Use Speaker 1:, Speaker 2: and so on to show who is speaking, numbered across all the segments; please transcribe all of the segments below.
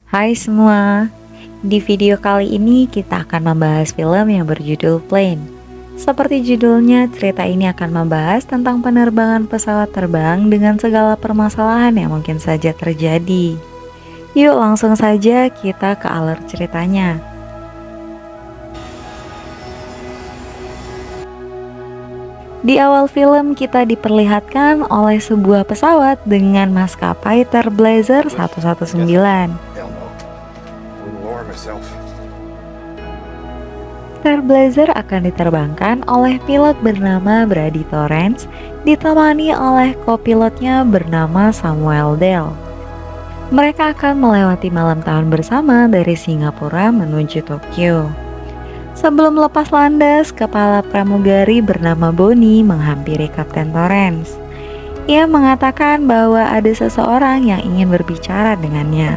Speaker 1: Hai semua, di video kali ini kita akan membahas film yang berjudul Plane. Seperti judulnya, cerita ini akan membahas tentang penerbangan pesawat terbang dengan segala permasalahan yang mungkin saja terjadi. Yuk langsung saja kita ke alur ceritanya. Di awal film kita diperlihatkan oleh sebuah pesawat dengan maskapai Trailblazer 119. Trailblazer akan diterbangkan oleh pilot bernama Brady Torrance, ditemani oleh kopilotnya bernama Samuel Dell. Mereka akan melewati malam tahun bersama dari Singapura menuju Tokyo. Sebelum lepas landas, kepala pramugari bernama Bonnie menghampiri Kapten Torrance. Ia mengatakan bahwa ada seseorang yang ingin berbicara dengannya.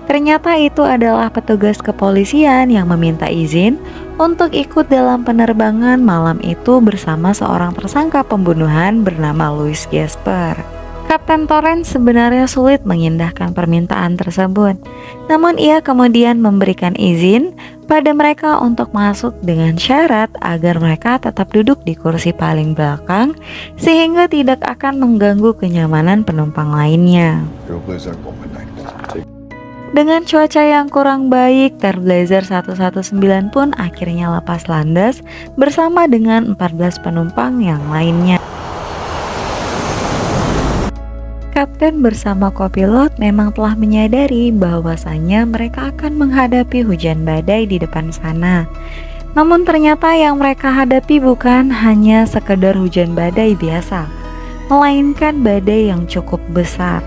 Speaker 1: Ternyata itu adalah petugas kepolisian yang meminta izin untuk ikut dalam penerbangan malam itu bersama seorang tersangka pembunuhan bernama Louis Gasper. Kapten Torrance sebenarnya sulit mengindahkan permintaan tersebut, namun ia kemudian memberikan izin pada mereka untuk masuk dengan syarat agar mereka tetap duduk di kursi paling belakang sehingga tidak akan mengganggu kenyamanan penumpang lainnya. Dengan cuaca yang kurang baik, Trailblazer 119 pun akhirnya lepas landas bersama dengan 14 penumpang yang lainnya. Kapten bersama kopilot memang telah menyadari bahwasanya mereka akan menghadapi hujan badai di depan sana. Namun ternyata yang mereka hadapi bukan hanya sekedar hujan badai biasa, melainkan badai yang cukup besar.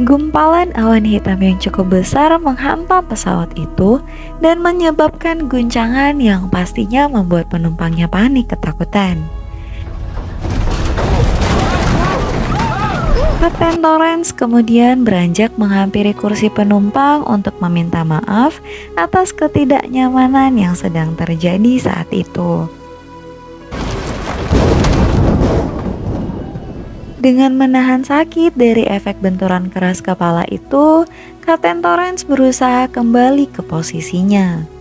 Speaker 1: Gumpalan awan hitam yang cukup besar menghantam pesawat itu dan menyebabkan guncangan yang pastinya membuat penumpangnya panik ketakutan. Kapten Torrance kemudian beranjak menghampiri kursi penumpang untuk meminta maaf atas ketidaknyamanan yang sedang terjadi saat itu. Dengan menahan sakit dari efek benturan keras kepala itu, Kapten Torrance berusaha kembali ke posisinya.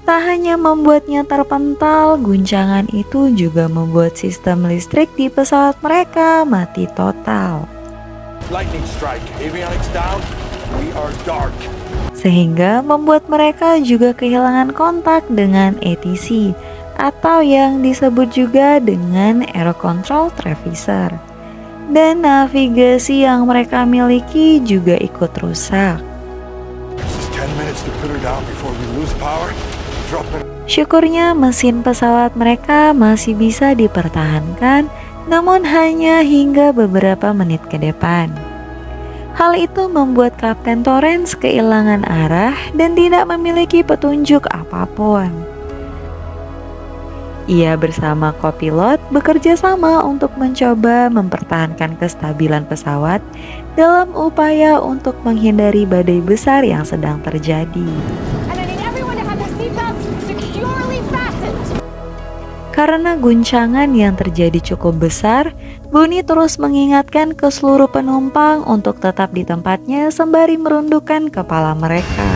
Speaker 1: Tak hanya membuatnya terpental, guncangan itu juga membuat sistem listrik di pesawat mereka mati total. Sehingga membuat mereka juga kehilangan kontak dengan ATC atau yang disebut juga dengan Air Control Trevisor. Dan navigasi yang mereka miliki juga ikut rusak. Syukurnya mesin pesawat mereka masih bisa dipertahankan, namun hanya hingga beberapa menit ke depan. Hal itu membuat Kapten Torrance kehilangan arah dan tidak memiliki petunjuk apapun. Ia bersama kopilot bekerja sama untuk mencoba mempertahankan kestabilan pesawat dalam upaya untuk menghindari badai besar yang sedang terjadi. Karena guncangan yang terjadi cukup besar, Bonnie terus mengingatkan ke seluruh penumpang untuk tetap di tempatnya sembari merundukkan kepala mereka.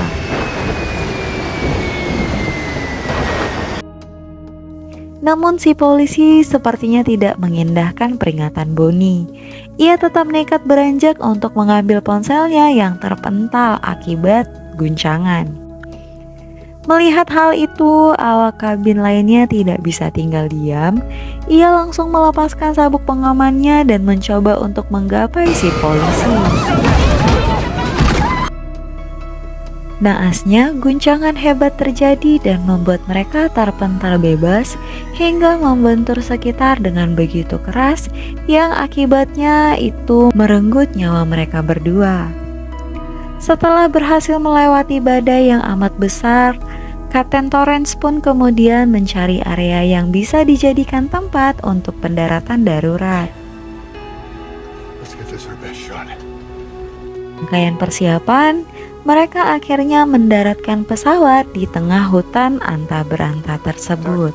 Speaker 1: Namun si polisi sepertinya tidak mengindahkan peringatan Bonnie. Ia tetap nekat beranjak untuk mengambil ponselnya yang terpental akibat guncangan. Melihat hal itu, awak kabin lainnya tidak bisa tinggal diam. Ia langsung melepaskan sabuk pengamannya dan mencoba untuk menggapai si polisi. Naasnya, guncangan hebat terjadi dan membuat mereka terpental bebas hingga membentur sekitar dengan begitu keras yang akibatnya itu merenggut nyawa mereka berdua. Setelah berhasil melewati badai yang amat besar, Kapten Torrance pun kemudian mencari area yang bisa dijadikan tempat untuk pendaratan darurat. Rangkaian persiapan, mereka akhirnya mendaratkan pesawat di tengah hutan anta beranta tersebut.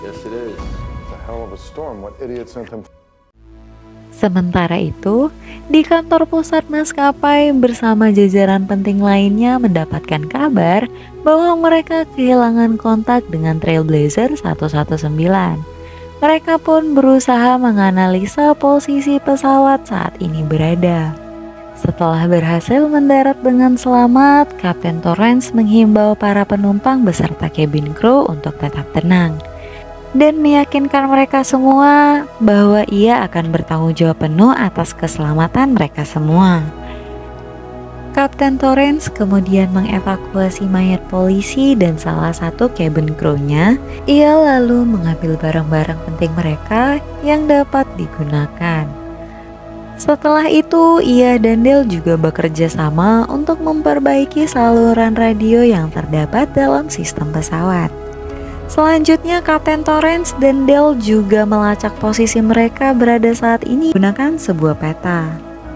Speaker 1: Sementara itu, di kantor pusat maskapai bersama jajaran penting lainnya mendapatkan kabar bahwa mereka kehilangan kontak dengan Trailblazer 119. Mereka pun berusaha menganalisa posisi pesawat saat ini berada. Setelah berhasil mendarat dengan selamat, Kapten Torrance menghimbau para penumpang beserta cabin crew untuk tetap tenang dan meyakinkan mereka semua bahwa ia akan bertanggung jawab penuh atas keselamatan mereka semua. Kapten Torrance kemudian mengevakuasi mayat polisi dan salah satu cabin crew-nya. Ia lalu mengambil barang-barang penting mereka yang dapat digunakan. Setelah itu, ia dan Dale juga bekerja sama untuk memperbaiki saluran radio yang terdapat dalam sistem pesawat. Selanjutnya, Kapten Torrance dan Dale juga melacak posisi mereka berada saat ini menggunakan sebuah peta.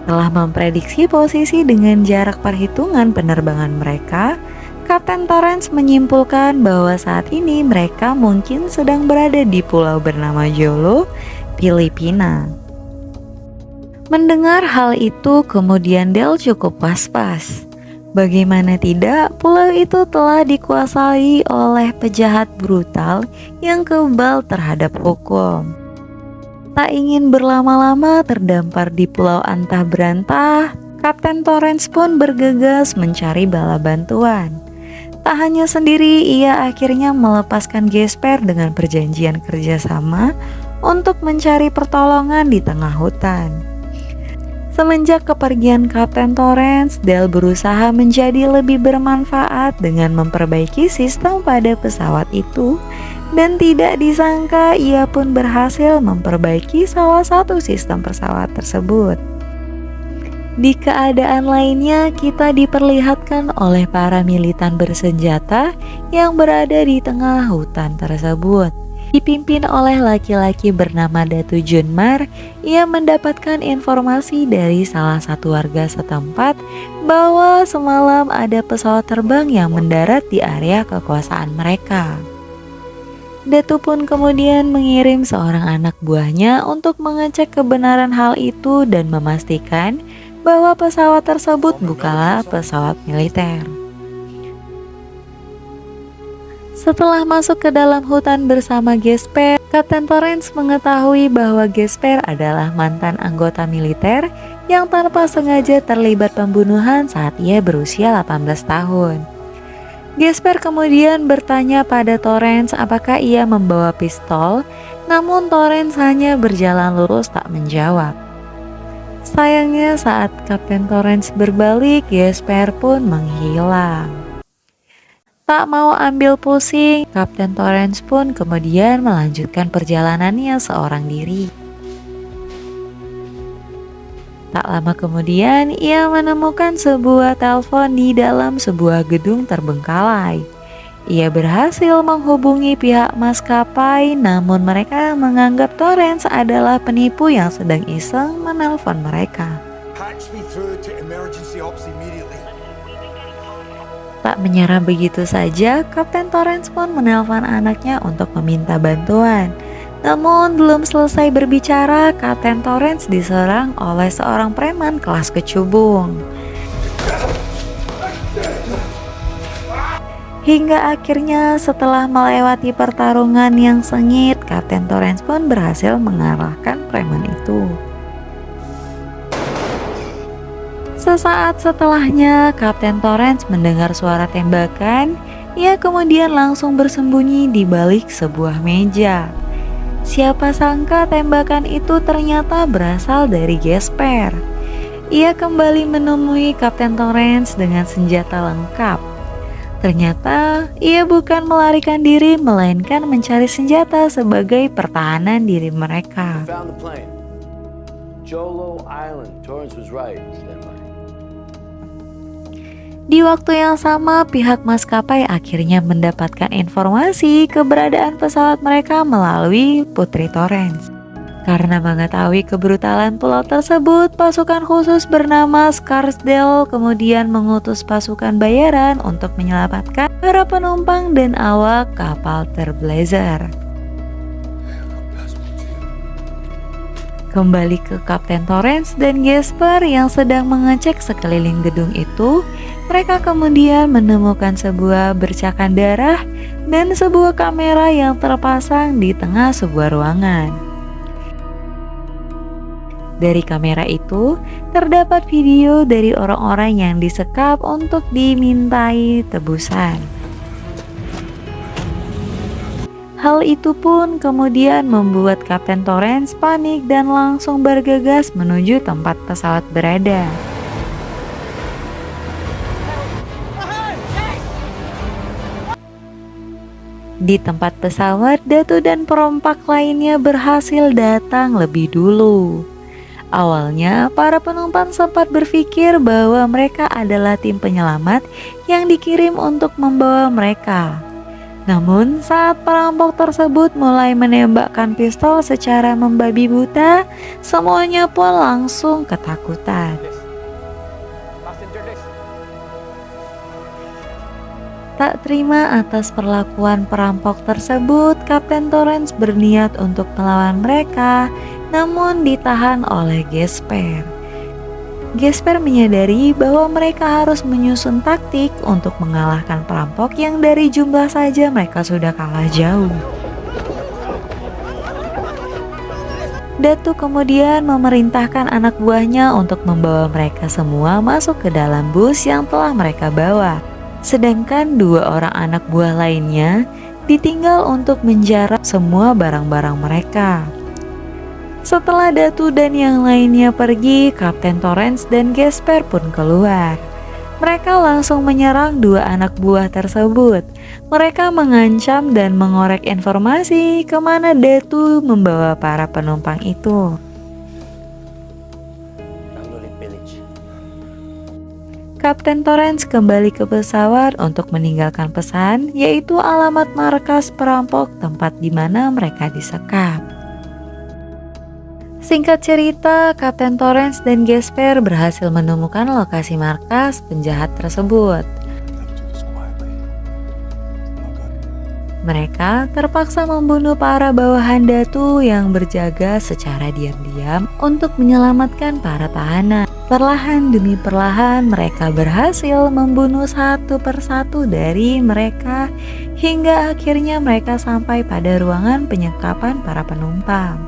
Speaker 1: Setelah memprediksi posisi dengan jarak perhitungan penerbangan mereka, Kapten Torrance menyimpulkan bahwa saat ini mereka mungkin sedang berada di pulau bernama Jolo, Filipina. Mendengar hal itu, kemudian Dale cukup was-was. Bagaimana tidak, pulau itu telah dikuasai oleh pejahat brutal yang kebal terhadap hukum. Tak ingin berlama-lama terdampar di pulau antah berantah, Kapten Torrance pun bergegas mencari bala bantuan. Tak hanya sendiri, ia akhirnya melepaskan Gesper dengan perjanjian kerjasama untuk mencari pertolongan di tengah hutan. Semenjak kepergian Kapten Torrance, Dale berusaha menjadi lebih bermanfaat dengan memperbaiki sistem pada pesawat itu, dan tidak disangka ia pun berhasil memperbaiki salah satu sistem pesawat tersebut. Di keadaan lainnya, kita diperlihatkan oleh para militan bersenjata yang berada di tengah hutan tersebut. Dipimpin oleh laki-laki bernama Datu Junmar, ia mendapatkan informasi dari salah satu warga setempat bahwa semalam ada pesawat terbang yang mendarat di area kekuasaan mereka. Datu pun kemudian mengirim seorang anak buahnya untuk mengecek kebenaran hal itu dan memastikan bahwa pesawat tersebut bukanlah pesawat militer. Setelah masuk ke dalam hutan bersama Gesper, Kapten Torrance mengetahui bahwa Gesper adalah mantan anggota militer yang tanpa sengaja terlibat pembunuhan saat ia berusia 18 tahun. Gesper kemudian bertanya pada Torrance apakah ia membawa pistol, namun Torrance hanya berjalan lurus tak menjawab. Sayangnya saat Kapten Torrance berbalik, Gesper pun menghilang. Tak mau ambil pusing, Kapten Torrance pun kemudian melanjutkan perjalanannya seorang diri. Tak lama kemudian, ia menemukan sebuah telepon di dalam sebuah gedung terbengkalai. Ia berhasil menghubungi pihak maskapai, namun mereka menganggap Torrance adalah penipu yang sedang iseng menelpon mereka. Tak menyerah begitu saja, Kapten Torrance pun menelpon anaknya untuk meminta bantuan. Namun belum selesai berbicara, Kapten Torrance diserang oleh seorang preman kelas kecubung. Hingga akhirnya setelah melewati pertarungan yang sengit, Kapten Torrance pun berhasil mengalahkan preman itu. Sesaat setelahnya, Kapten Torrance mendengar suara tembakan. Ia kemudian langsung bersembunyi di balik sebuah meja. Siapa sangka tembakan itu ternyata berasal dari Gesper. Ia kembali menemui Kapten Torrance dengan senjata lengkap. Ternyata ia bukan melarikan diri, melainkan mencari senjata sebagai pertahanan diri mereka. Di waktu yang sama, pihak maskapai akhirnya mendapatkan informasi keberadaan pesawat mereka melalui Putri Torrance. Karena mengetahui kebrutalan pulau tersebut, pasukan khusus bernama Scarsdale kemudian mengutus pasukan bayaran untuk menyelamatkan para penumpang dan awak kapal Trailblazer. Kembali ke Kapten Torrance dan Gasper yang sedang mengecek sekeliling gedung itu, mereka kemudian menemukan sebuah bercakan darah dan sebuah kamera yang terpasang di tengah sebuah ruangan. Dari kamera itu, terdapat video dari orang-orang yang disekap untuk dimintai tebusan. Hal itu pun kemudian membuat Kapten Torrance panik dan langsung bergegas menuju tempat pesawat berada. Di tempat pesawat, Datu dan perompak lainnya berhasil datang lebih dulu. Awalnya, para penumpang sempat berpikir bahwa mereka adalah tim penyelamat yang dikirim untuk membawa mereka. Namun, saat perampok tersebut mulai menembakkan pistol secara membabi buta, semuanya pun langsung ketakutan. Tak terima atas perlakuan perampok tersebut, Kapten Torrance berniat untuk melawan mereka, namun ditahan oleh Gasper. Gasper menyadari bahwa mereka harus menyusun taktik untuk mengalahkan perampok yang dari jumlah saja mereka sudah kalah jauh. Datu kemudian memerintahkan anak buahnya untuk membawa mereka semua masuk ke dalam bus yang telah mereka bawa. Sedangkan dua orang anak buah lainnya ditinggal untuk menjarah semua barang-barang mereka. Setelah Datu dan yang lainnya pergi, Kapten Torrance dan Gasper pun keluar. Mereka langsung menyerang dua anak buah tersebut. Mereka mengancam dan mengorek informasi kemana Datu membawa para penumpang itu. Kapten Torrance kembali ke pesawat untuk meninggalkan pesan, yaitu alamat markas perampok tempat di mana mereka disekap. Singkat cerita, Kapten Torrance dan Gasper berhasil menemukan lokasi markas penjahat tersebut. Mereka terpaksa membunuh para bawahan Datu yang berjaga secara diam-diam untuk menyelamatkan para tahanan. Perlahan demi perlahan mereka berhasil membunuh satu persatu dari mereka hingga akhirnya mereka sampai pada ruangan penyekapan para penumpang.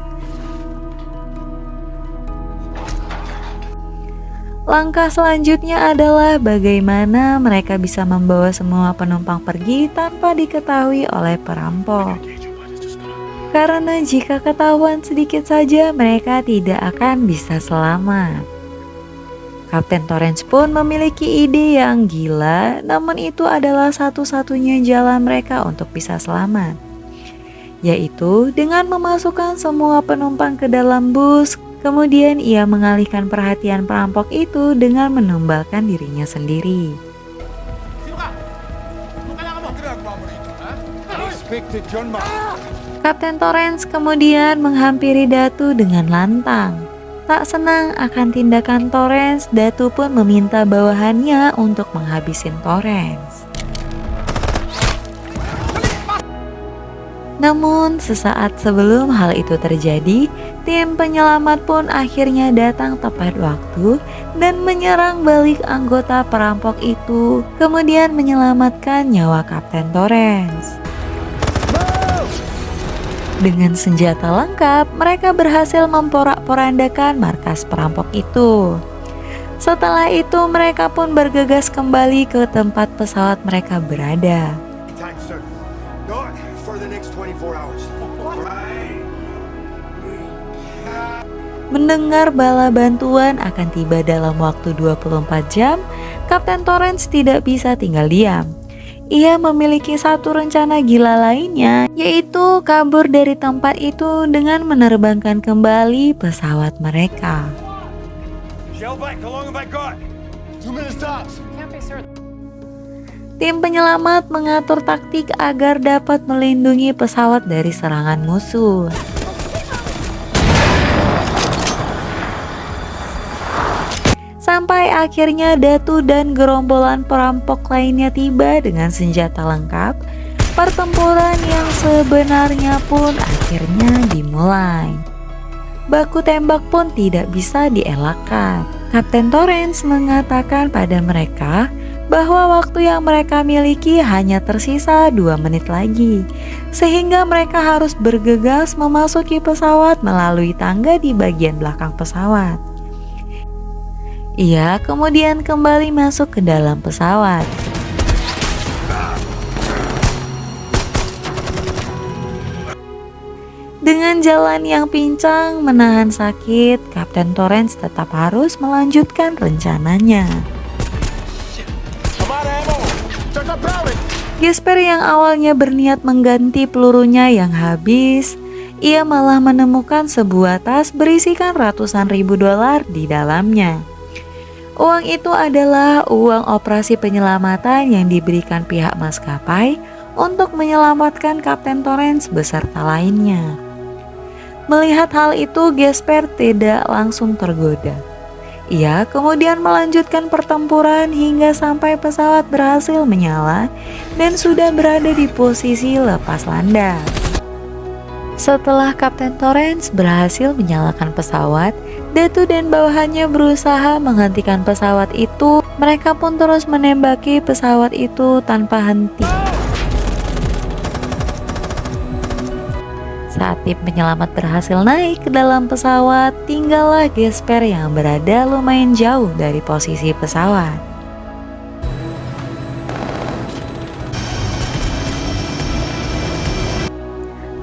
Speaker 1: Langkah selanjutnya adalah bagaimana mereka bisa membawa semua penumpang pergi tanpa diketahui oleh perampok. Karena jika ketahuan sedikit saja mereka tidak akan bisa selamat. Kapten Torrance pun memiliki ide yang gila, namun itu adalah satu-satunya jalan mereka untuk bisa selamat, yaitu dengan memasukkan semua penumpang ke dalam bus. Kemudian ia mengalihkan perhatian perampok itu dengan menumbalkan dirinya sendiri. Kapten Torrance kemudian menghampiri Datu dengan lantang. Tak senang akan tindakan Torrance, Datu pun meminta bawahannya untuk menghabisin Torrance. Namun sesaat sebelum hal itu terjadi, tim penyelamat pun akhirnya datang tepat waktu dan menyerang balik anggota perampok itu, kemudian menyelamatkan nyawa Kapten Torrance. Dengan senjata lengkap, mereka berhasil memporak-porandakan markas perampok itu. Setelah itu mereka pun bergegas kembali ke tempat pesawat mereka berada. Mendengar bala bantuan akan tiba dalam waktu 24 jam, Kapten Torrance tidak bisa tinggal diam. Ia memiliki satu rencana gila lainnya, yaitu kabur dari tempat itu dengan menerbangkan kembali pesawat mereka. Tim penyelamat mengatur taktik agar dapat melindungi pesawat dari serangan musuh. Sampai akhirnya Datu dan gerombolan perampok lainnya tiba dengan senjata lengkap. Pertempuran yang sebenarnya pun akhirnya dimulai. Baku tembak pun tidak bisa dielakkan. Kapten Torrance mengatakan pada mereka bahwa waktu yang mereka miliki hanya tersisa 2 menit lagi, sehingga mereka harus bergegas memasuki pesawat melalui tangga di bagian belakang pesawat. Ia kemudian kembali masuk ke dalam pesawat. Dengan jalan yang pincang menahan sakit, Kapten Torrance tetap harus melanjutkan rencananya. Gasper yang awalnya berniat mengganti pelurunya yang habis, ia malah menemukan sebuah tas berisikan ratusan ribu dolar di dalamnya. Uang itu adalah uang operasi penyelamatan yang diberikan pihak maskapai untuk menyelamatkan Kapten Torrance beserta lainnya. Melihat hal itu, Gasper tidak langsung tergoda. Ia kemudian melanjutkan pertempuran hingga sampai pesawat berhasil menyala dan sudah berada di posisi lepas landas. Setelah Kapten Torrance berhasil menyalakan pesawat, Datu dan bawahannya berusaha menghentikan pesawat itu. Mereka pun terus menembaki pesawat itu tanpa henti. Saat tim penyelamat berhasil naik ke dalam pesawat, tinggallah Gasper yang berada lumayan jauh dari posisi pesawat.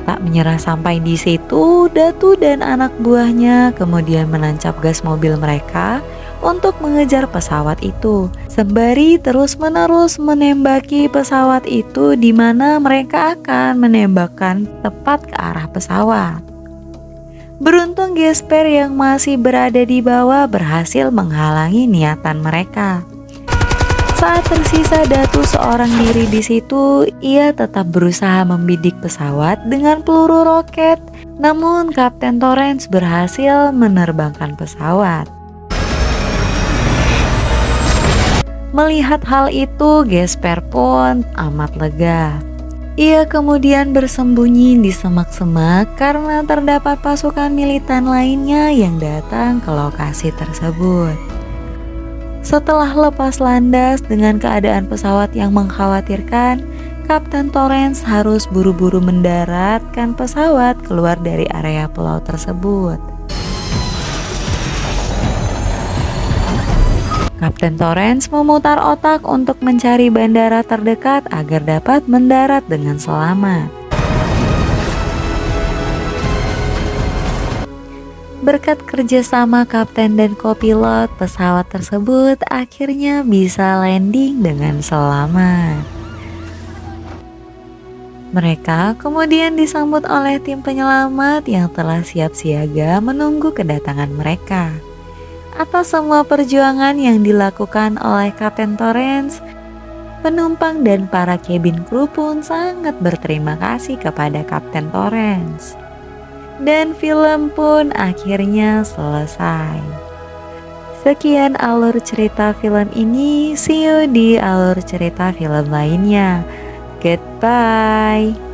Speaker 1: Tak menyerah sampai di situ, Datu dan anak buahnya kemudian menancap gas mobil mereka untuk mengejar pesawat itu, sembari terus-menerus menembaki pesawat itu di mana mereka akan menembakkan tepat ke arah pesawat. Beruntung Gasper yang masih berada di bawah berhasil menghalangi niatan mereka. Saat tersisa Datu seorang diri di situ, ia tetap berusaha membidik pesawat dengan peluru roket. Namun Kapten Torrance berhasil menerbangkan pesawat. Melihat hal itu, Gasper pun amat lega. Ia kemudian bersembunyi di semak-semak karena terdapat pasukan militan lainnya yang datang ke lokasi tersebut. Setelah lepas landas dengan keadaan pesawat yang mengkhawatirkan, Kapten Torrance harus buru-buru mendaratkan pesawat keluar dari area pulau tersebut. Kapten Torrance memutar otak untuk mencari bandara terdekat agar dapat mendarat dengan selamat. Berkat kerjasama kapten dan kopilot, pesawat tersebut akhirnya bisa landing dengan selamat. Mereka kemudian disambut oleh tim penyelamat yang telah siap siaga menunggu kedatangan mereka. Atas semua perjuangan yang dilakukan oleh Kapten Torrance, penumpang dan para cabin crew pun sangat berterima kasih kepada Kapten Torrance. Dan film pun akhirnya selesai. Sekian alur cerita film ini, see you di alur cerita film lainnya. Goodbye.